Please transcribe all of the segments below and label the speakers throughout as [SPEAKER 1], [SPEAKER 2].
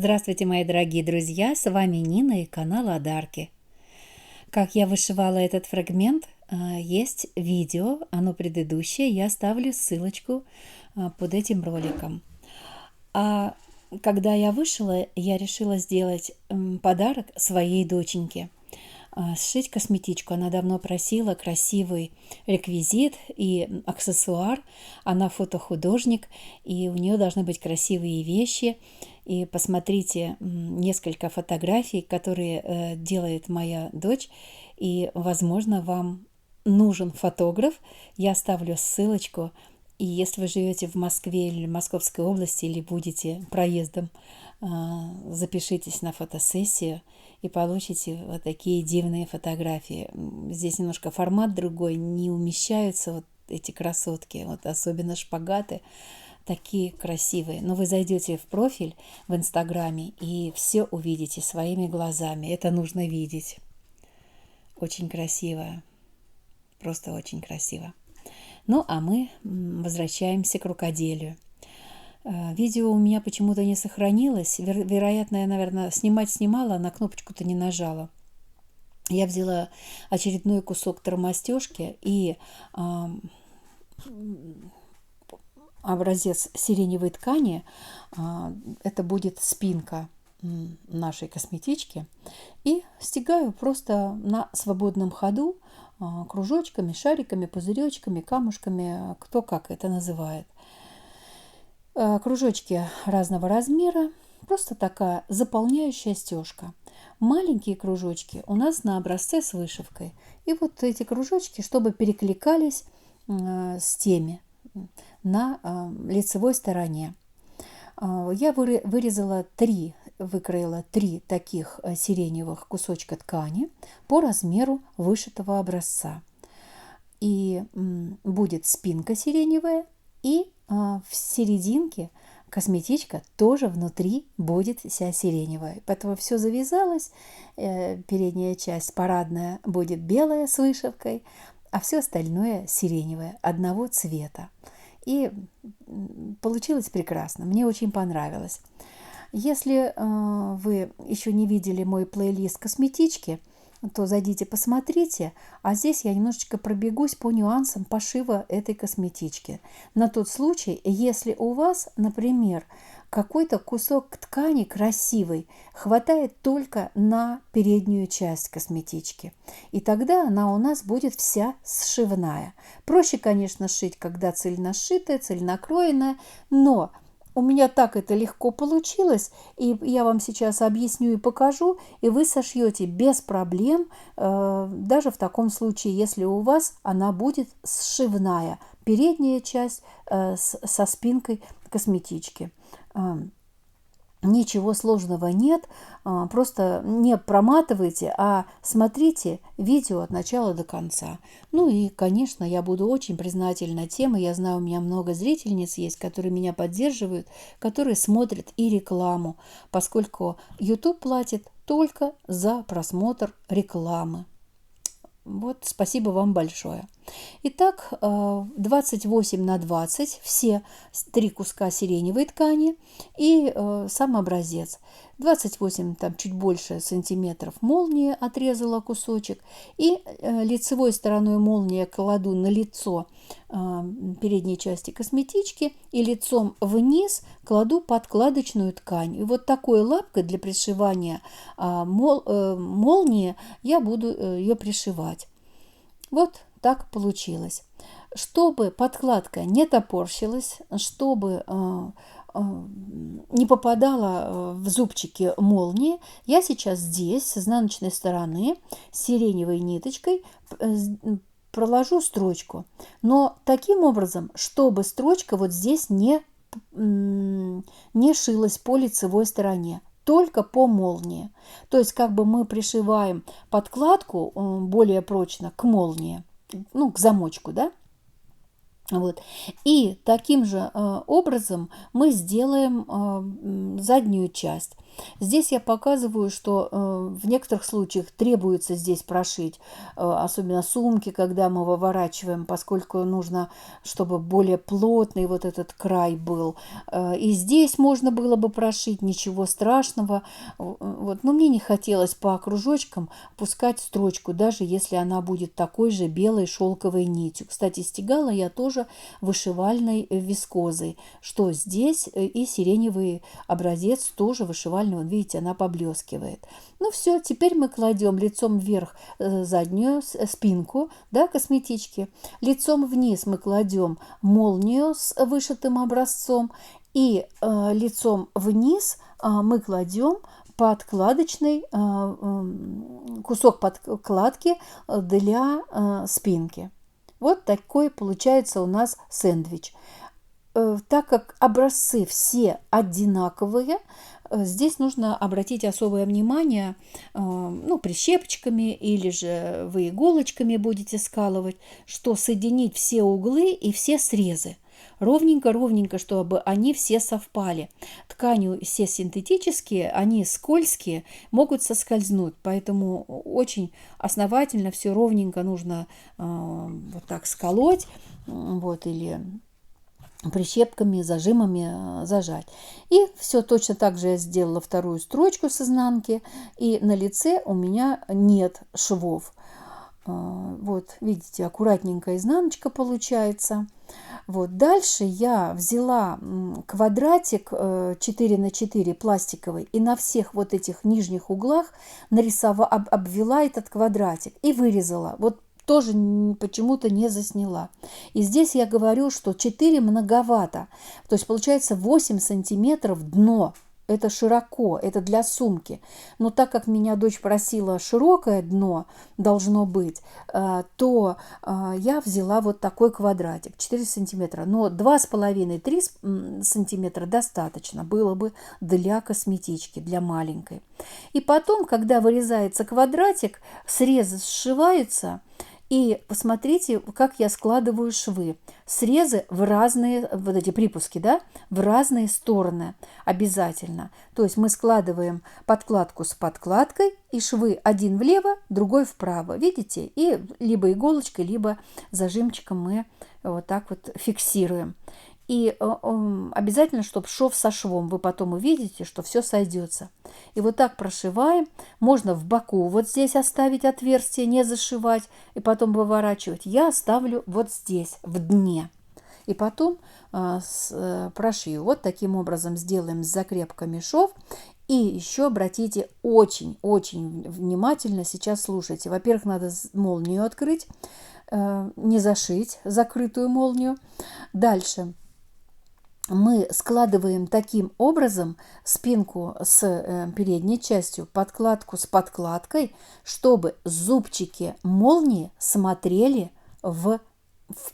[SPEAKER 1] Здравствуйте, мои дорогие друзья! С вами Нина и канал Адарки. Как я вышивала этот фрагмент, есть видео, оно предыдущее, я оставлю ссылочку под этим роликом. А когда я вышила, я решила сделать подарок своей доченьке. Сшить косметичку. Она давно просила красивый реквизит и аксессуар. Она фотохудожник, и у нее должны быть красивые вещи. И посмотрите несколько фотографий, которые делает моя дочь. И, возможно, вам нужен фотограф. Я оставлю ссылочку. И если вы живете в Москве или Московской области, или будете проездом, запишитесь на фотосессию и получите вот такие дивные фотографии. Здесь немножко формат другой, не умещаются вот эти красотки, вот особенно шпагаты, такие красивые. Но вы зайдете в профиль в Инстаграме и все увидите своими глазами. Это нужно видеть. Очень красиво, просто очень красиво. Ну, а мы возвращаемся к рукоделию. Видео у меня почему-то не сохранилось. Вероятно, я, наверное, снимала, на кнопочку-то не нажала. Я взяла очередной кусок термостежки и образец сиреневой ткани. Это будет спинка нашей косметички. И стягаю просто на свободном ходу кружочками, шариками, пузыречками, камушками, кто как это называет. Кружочки разного размера, просто такая заполняющая стежка. Маленькие кружочки у нас на образце с вышивкой. И вот эти кружочки, чтобы перекликались с теми на лицевой стороне. Я выкроила 3 таких сиреневых кусочка ткани по размеру вышитого образца. И будет спинка сиреневая, и в серединке косметичка тоже внутри будет вся сиреневая. Поэтому все завязалось. Передняя часть парадная будет белая с вышивкой, а все остальное сиреневое, одного цвета. И получилось прекрасно. Мне очень понравилось. Если вы еще не видели мой плейлист косметички, то зайдите, посмотрите. А здесь я немножечко пробегусь по нюансам пошива этой косметички. На тот случай, если у вас, например, какой-то кусок ткани красивый хватает только на переднюю часть косметички. И тогда она у нас будет вся сшивная. Проще, конечно, шить, когда цельношитая, цельнокроенная, но у меня так это легко получилось, и я вам сейчас объясню и покажу, и вы сошьете без проблем, даже в таком случае, если у вас она будет сшивная, передняя часть со спинкой косметички. Ничего сложного нет, просто не проматывайте, а смотрите видео от начала до конца. Ну и, конечно, я буду очень признательна тем, и я знаю, у меня много зрительниц есть, которые меня поддерживают, которые смотрят и рекламу, поскольку YouTube платит только за просмотр рекламы. Вот, спасибо вам большое. Итак, 28 на 20, все 3 куска сиреневой ткани и сам образец. 28, там чуть больше сантиметров молнии отрезала кусочек. И лицевой стороной молнии кладу на лицо передней части косметички и лицом вниз кладу подкладочную ткань. И вот такой лапкой для пришивания молнии я буду ее пришивать. Вот так получилось. Чтобы подкладка не топорщилась, чтобы не попадала в зубчики молнии, я сейчас здесь с изнаночной стороны сиреневой ниточкой проложу строчку. Но таким образом, чтобы строчка вот здесь не шилась по лицевой стороне, только по молнии. То есть как бы мы пришиваем подкладку более прочно к молнии, ну, к замочку, да? Вот. И таким же образом мы сделаем заднюю часть. Здесь я показываю, что в некоторых случаях требуется здесь прошить, особенно сумки, когда мы выворачиваем, поскольку нужно, чтобы более плотный вот этот край был. И здесь можно было бы прошить, ничего страшного. Вот. Но мне не хотелось по кружочкам пускать строчку, даже если она будет такой же белой шелковой нитью. Кстати, стегала я тоже вышивальной вискозой, что здесь и сиреневый образец тоже вышивальный, вот видите, она поблескивает. Ну все, теперь мы кладем лицом вверх заднюю спинку, да, косметички, лицом вниз мы кладем молнию с вышитым образцом, и лицом вниз мы кладем подкладочный кусок подкладки для спинки. Вот такой получается у нас сэндвич. Так как образцы все одинаковые, здесь нужно обратить особое внимание, прищепочками или же вы иголочками будете скалывать, что соединить все углы и все срезы. Ровненько-ровненько, чтобы они все совпали. Ткани все синтетические, они скользкие, могут соскользнуть, поэтому очень основательно все ровненько нужно вот так сколоть, вот, или прищепками, зажимами зажать. И все точно так же я сделала вторую строчку с изнанки, и на лице у меня нет швов. Вот, видите, аккуратненькая изнаночка получается. Вот, дальше я взяла квадратик 4 на 4 пластиковый и на всех вот этих нижних углах обвела этот квадратик и вырезала. Вот тоже почему-то не засняла. И здесь я говорю, что 4 многовато. То есть получается 8 сантиметров дно. Это широко, это для сумки. Но так как меня дочь просила, широкое дно должно быть, то я взяла вот такой квадратик, 4 сантиметра. Но 2,5-3 сантиметра достаточно было бы для косметички, для маленькой. И потом, когда вырезается квадратик, срезы сшиваются. И посмотрите, как я складываю швы. Срезы в разные, вот эти припуски, да, в разные стороны обязательно. То есть мы складываем подкладку с подкладкой, и швы один влево, другой вправо. Видите? И либо иголочкой, либо зажимчиком мы вот так вот фиксируем. И обязательно, чтобы шов со швом, вы потом увидите, что все сойдется. И вот так прошиваем. Можно в боку вот здесь оставить отверстие, не зашивать, и потом выворачивать. Я оставлю вот здесь, в дне. И потом прошью. Вот таким образом сделаем с закрепками шов. И еще обратите очень-очень внимательно, сейчас слушайте. Во-первых, надо молнию открыть, не зашить закрытую молнию. Дальше мы складываем таким образом спинку с передней частью, подкладку с подкладкой, чтобы зубчики молнии смотрели в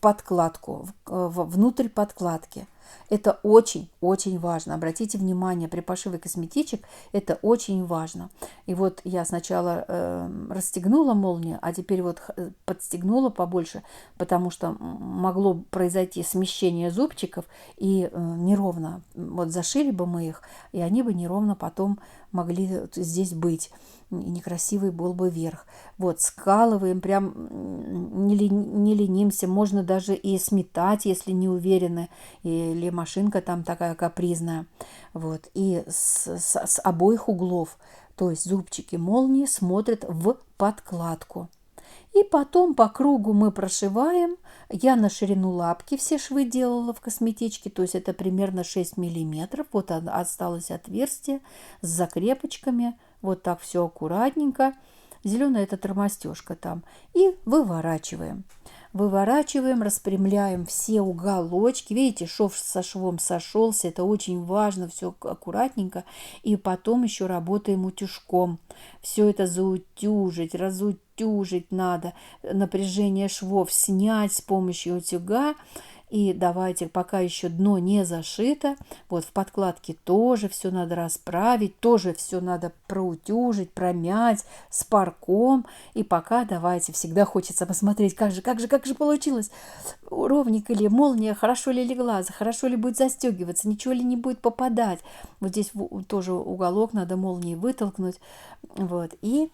[SPEAKER 1] подкладку, внутрь подкладки. Это очень-очень важно. Обратите внимание, при пошиве косметичек это очень важно. И вот я сначала расстегнула молнию, а теперь вот подстегнула побольше, потому что могло произойти смещение зубчиков и неровно. Вот зашили бы мы их, и они бы неровно потом могли здесь быть. Некрасивый был бы верх. Вот, скалываем, прям не ленимся. Можно даже и сметать, если не уверены, или машинка там такая капризная. Вот, и с обоих углов. То есть зубчики молнии смотрят в подкладку. И потом по кругу мы прошиваем. Я на ширину лапки все швы делала в косметичке, то есть это примерно 6 миллиметров. Вот осталось отверстие с закрепочками. Вот так все аккуратненько. Зеленая это тормостежка там. И выворачиваем. Выворачиваем, распрямляем все уголочки. Видите, шов со швом сошелся. Это очень важно, все аккуратненько. И потом еще работаем утюжком. Все это заутюжить, разутюжить надо. Напряжение швов снять с помощью утюга. И давайте, пока еще дно не зашито, вот в подкладке тоже все надо расправить, тоже все надо проутюжить, промять с парком. И пока давайте, всегда хочется посмотреть, как же получилось, ровненько ли, молния хорошо ли легла, хорошо ли будет застегиваться, ничего ли не будет попадать. Вот здесь тоже уголок надо молнией вытолкнуть. Вот, и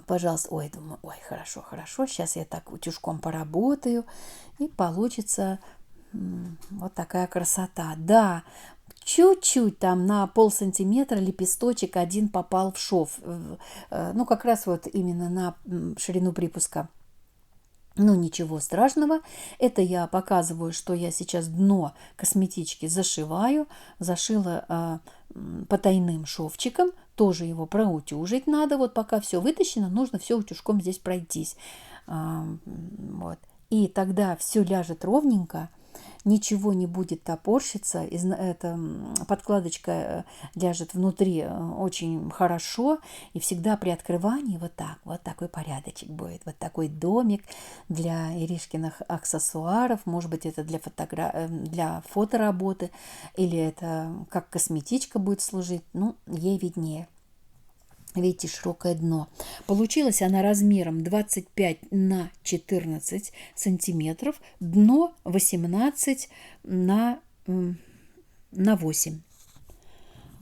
[SPEAKER 1] пожалуйста, ой, думаю, ой, хорошо, сейчас я так утюжком поработаю, и получится вот такая красота. Да, чуть-чуть там на полсантиметра лепесточек один попал в шов, ну, как раз вот именно на ширину припуска. Ну, ничего страшного. Это я показываю, что я сейчас дно косметички зашиваю. Зашила потайным шовчиком. Тоже его проутюжить надо. Вот пока все вытащено, нужно все утюжком здесь пройтись. Вот. И тогда все ляжет ровненько. Ничего не будет топорщиться, эта подкладочка ляжет внутри очень хорошо, и всегда при открывании вот такой порядочек будет, вот такой домик для Иришкиных аксессуаров, может быть, это для фотоработы, или это как косметичка будет служить, ну, ей виднее. Видите, широкое дно. Получилась она размером 25 на 14 сантиметров, дно 18 на 8.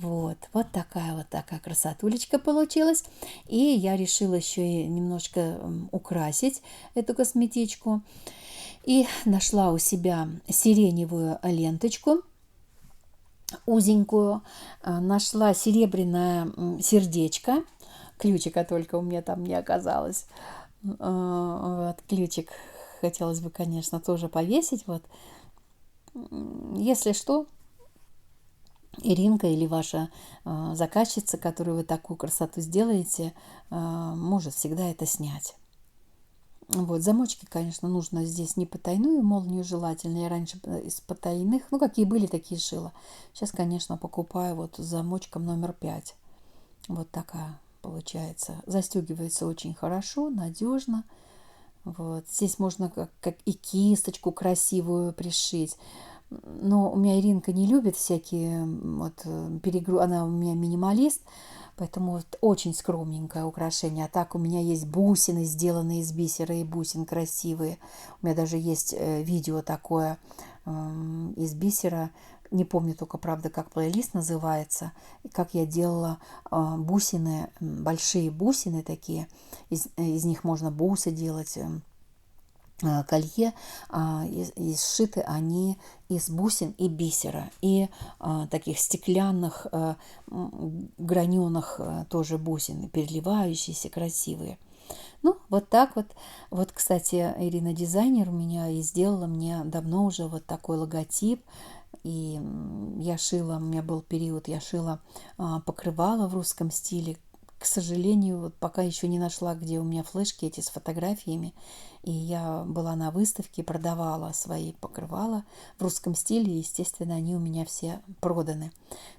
[SPEAKER 1] Вот такая красотулечка получилась. И я решила еще и немножко украсить эту косметичку. И нашла у себя сиреневую ленточку узенькую, нашла серебряное сердечко, ключика только у меня там не оказалось. Вот, ключик хотелось бы, конечно, тоже повесить. Вот. Если что, Иринка или ваша заказчица, которую вы такую красоту сделаете, может всегда это снять. Вот, замочки, конечно, нужно здесь не потайную молнию желательно. Я раньше из потайных, ну, какие были, такие шила. Сейчас, конечно, покупаю вот с замочком номер 5. Вот такая получается. Застегивается очень хорошо, надежно. Вот. Здесь можно как и кисточку красивую пришить. Но у меня Иринка не любит всякие вот она у меня минималист. Поэтому вот очень скромненькое украшение. А так у меня есть бусины, сделанные из бисера и бусин, красивые. У меня даже есть видео такое из бисера. Не помню только, правда, как плейлист называется. И как я делала бусины, большие бусины такие. Из них можно бусы делать, колье, и сшиты они из бусин и бисера, и таких стеклянных граненых тоже бусин, переливающиеся, красивые. Ну, вот так вот. Вот, кстати, Ирина дизайнер у меня и сделала мне давно уже вот такой логотип. И я шила, у меня был период, я шила покрывало в русском стиле. К сожалению, вот пока еще не нашла, где у меня флешки эти с фотографиями. И я была на выставке, продавала свои покрывала в русском стиле. Естественно, они у меня все проданы.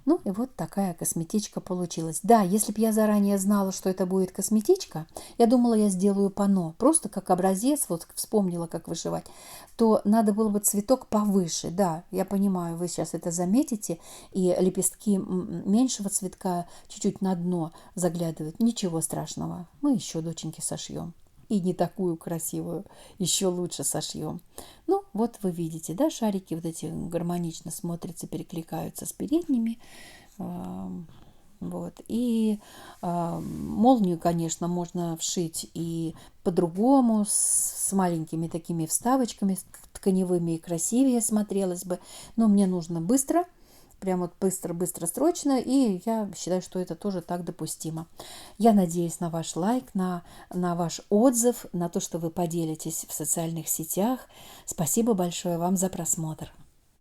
[SPEAKER 1] Ну и вот такая косметичка получилась. Да, если бы я заранее знала, что это будет косметичка, я думала, я сделаю панно. Просто как образец, вот вспомнила, как вышивать, то надо было бы цветок повыше. Да, я понимаю, вы сейчас это заметите. И лепестки меньшего цветка чуть-чуть на дно заглядывают. Ничего страшного. Мы еще, доченьки, сошьем. И не такую красивую, еще лучше сошьем. Ну, вот вы видите, да, шарики вот эти гармонично смотрятся, перекликаются с передними. Вот. И молнию, конечно, можно вшить и по-другому, с маленькими такими вставочками тканевыми, и красивее смотрелось бы. Но мне нужно быстро. Прям вот быстро, срочно, и я считаю, что это тоже так допустимо. Я надеюсь на ваш лайк, на ваш отзыв, на то, что вы поделитесь в социальных сетях. Спасибо большое вам за просмотр.